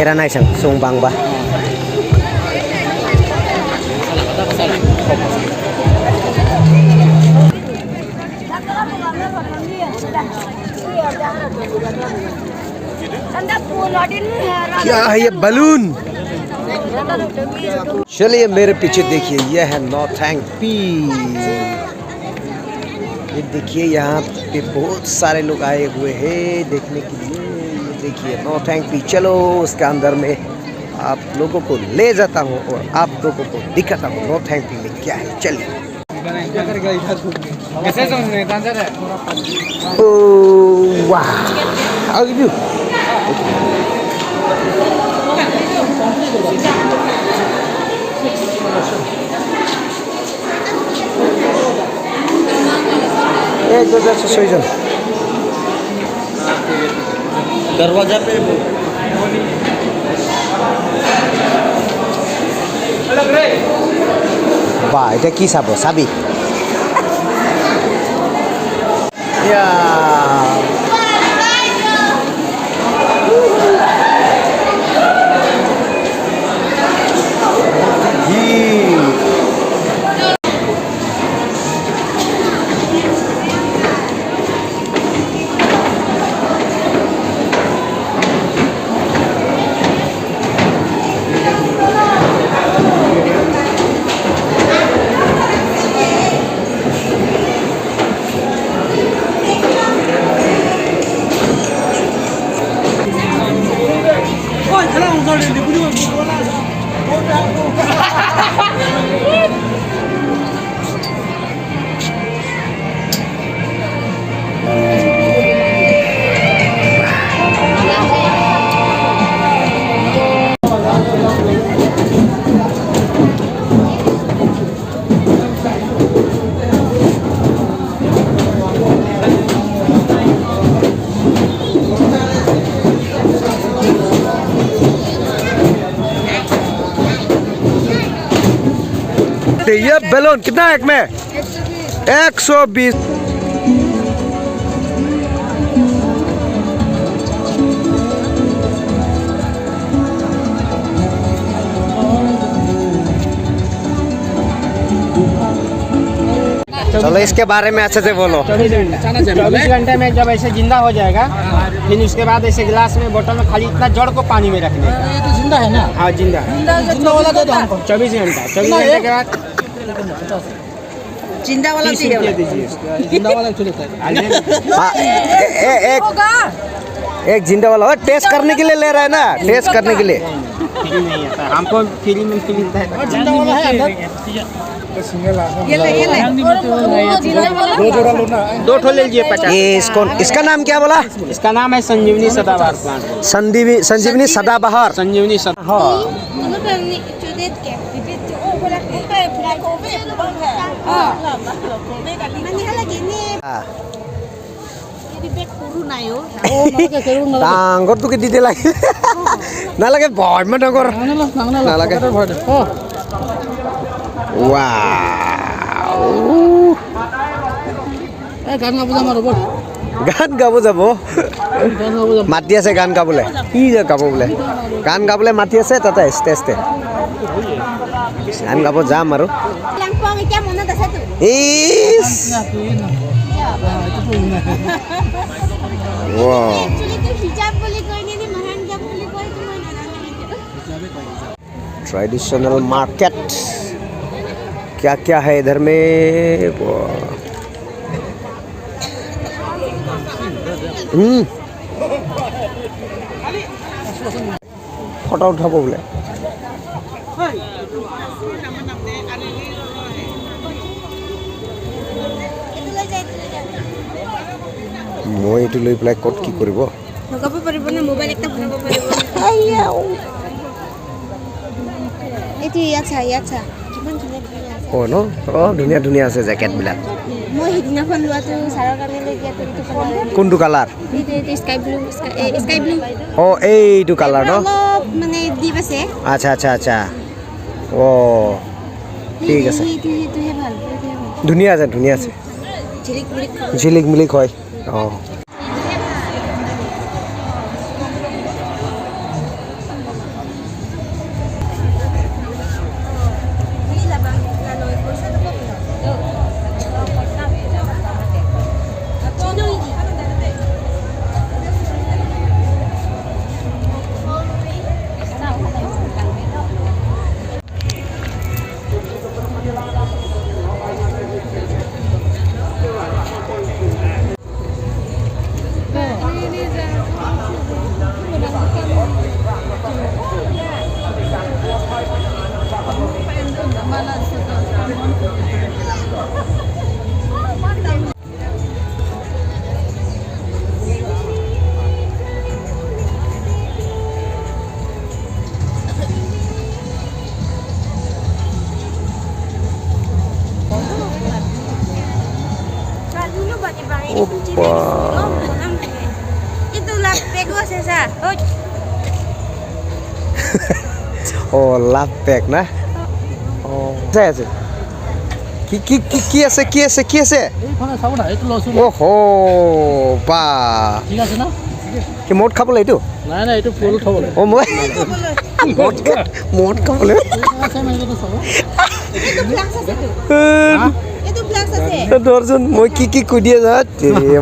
Era nice ang sumbang ba? क्या है ये बलून? चलिए मेरे पीछे देखिए, यह है नौथैंग पी। ये देखिए यहाँ पे बहुत सारे लोग आए हुए हैं देखने के लिए। ये देखिए नौथैंग पी। चलो उसके अंदर में आप लोगों को ले जाता हूँ और आप लोगों को दिखाता हूँ नौथैंग पी में क्या है। चलिए। Oh wow! How do you do? एक दो दस सही जन दरवाजा पे वाह এটা কি সাবো সাবি ইয়া ये बैलून कितना एक में 120। चलो इसके बारे में अच्छे से बोलो। 24 घंटे में जब ऐसे जिंदा हो जाएगा, फिर उसके बाद ऐसे गिलास में बोतल में खाली इतना जड़ को पानी में रखने। ये तो जिंदा है ना? हाँ जिंदा। 24 घंटा के बाद जिंदा वाला दीजिए। जिंदा वाला एक जिंदा वाला टेस्ट करने के लिए ले रहा है ना, टेस्ट करने के लिए। फ्री नहीं आता हमको, फ्री में मिलता है। जिंदा वाला है अंदर। ये ले दो ठो ले लीजिए 50। ये इसका नाम क्या बोला? इसका नाम है संजीवनी सदाबहार प्लांट। संजीवनी सदाबहार। संजीवनी सदा। हाँ। ডাঙৰ তো দিতে লাগে নালাগে ভয় মই ডাঙৰ নালাগে গান গাব যাব মাতি আছে গান গাবলে কি গাব বোলে গান গাবলে মাতি আছে তাতে ষ্টেজতে গান গাব যাম আৰু ट्रेडिशनल मार्केट क्या क्या है इधर में? फोटो उठाबो बोले মই এটো লৈ প্লাই কত কি কৰিব লগাব পাৰিব না মোবাইল একটা বনাব পাৰিব এটি আচ্ছা ন ধুনীয়া ধুনীয়া আছে জেকেটবিলাক মই সিদিনাখন লোৱাটো ছাৰৰ কাৰণে লৈ দিয়াটো এইটো কালাৰ কোনটো কালাৰ এইটো স্কাই ব্লু অঁ এইটো কালাৰ ন অলপ মানে ডিপ আছে আচ্ছা আচ্ছা আচ্ছা অঁ ঠিক আছে সেইটোহে ভাল ধুনীয়া আছে ঝিলিক মিলিক হয় অঁ itu lah pego sesa oh lap bag na oh আছে কি আছে এইখনে চাব না এইটো লছো ওহো বা ঠিক আছে না কি মোট খাবলৈ এইটো নাই নাই এইটো ফুল থবলৈ ও মই মোট খাবলৈ আছে মানে এইটো চাব itu flash আছে itu flash আছে দৰ্জন মই কি কৈ দিয়ে যাত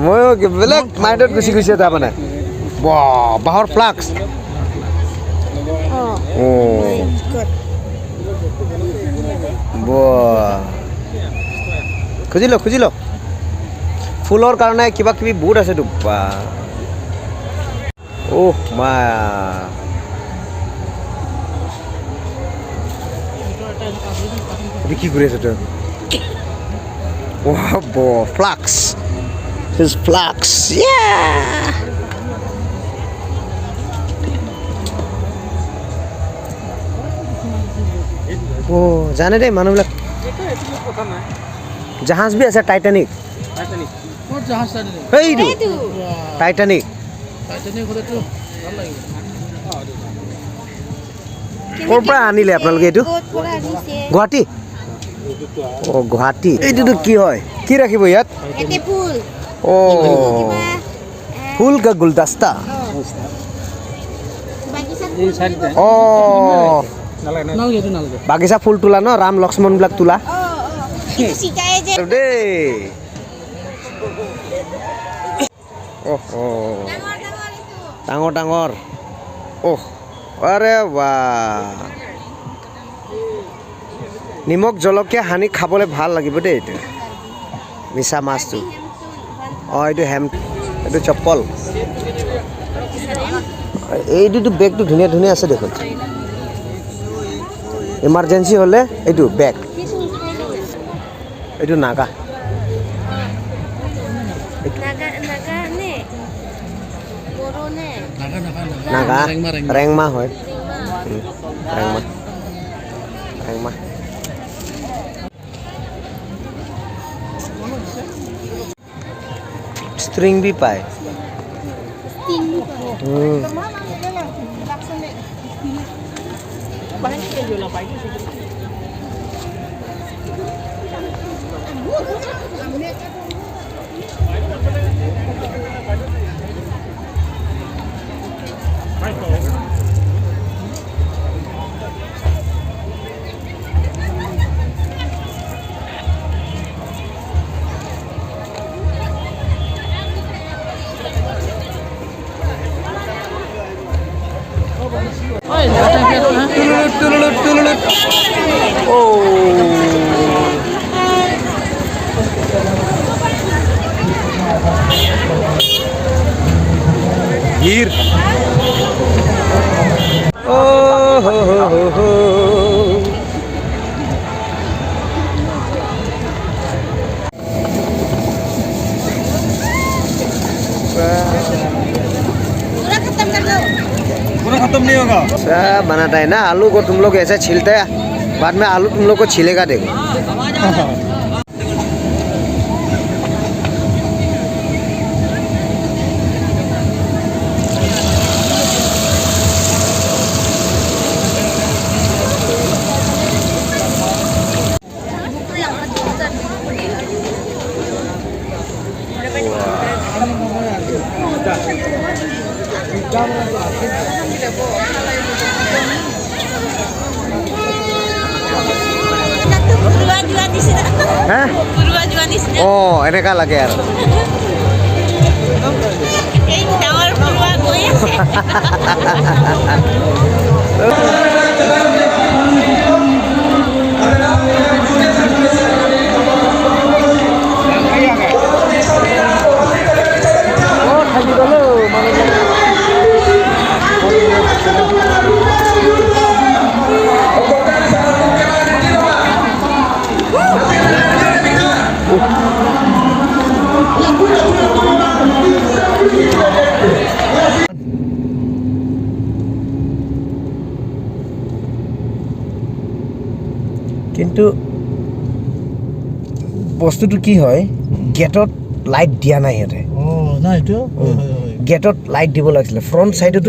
মই বেলেগ মাইণ্ডত গুচি গৈছে তাৰমানে বাহৰ ফ্লাক্স খুজি ল ফুলৰ কাৰণে কিবা কিবি বুট আছে তো বা ওহ মা কি কৰি আছে তই wow flux his flux yeah oh জানে দে মানুহবিলাক জাহাজ বি আছে টাইটানিক কোন জাহাজ চাইলে এইটো টাইটানিক হলেতো ভাল লাগিব ক'ৰ পৰা আনিলে আপোনালোকে এইটো গুৱাহাটী অঁ গুৱাহাটী এইটোতো কি হয় কি ৰাখিব ইয়াত এতে ফুল অঁ ফুল কা গুলদস্তা অঁ বাগিচা ফুল তোলা ন ৰাম লক্ষ্মণবিলাক তোলা সিজাই যে দেই ডাঙৰ অহ আৰে বাহ নিমখ জলকীয়া সানি খাবলৈ ভাল লাগিব দেই এইটো মিছা মাছটো অঁ এইটো চপ্পল এইটোতো বেগটো ধুনীয়া আছে দেখোন ইমাৰ্জেঞ্চি হ'লে এইটো বেগ এইটো নাগা নাগা ৰেংমা হয় ৰেংমা स्ट्रिंग भी पाए गिर हो पूरा खत्म कर दो पूरा खत्म नहीं होगा सब बनाता है ना आलू को तुम लोग ऐसे छीलते हैं बाद में आलू तुम लोग को छिलेगा देखो। Purwa di sini. Hah? Purwa di sini. Oh, eneka lagi ya. Tawar purwa goya sih. কিন্তু বস্তুটো কি হয় গেটত লাইট দিয়া নাই ইয়াতে না এইটো গেটত লাইট দিব লাগিছিলে ফ্ৰণ্ট সাইডতো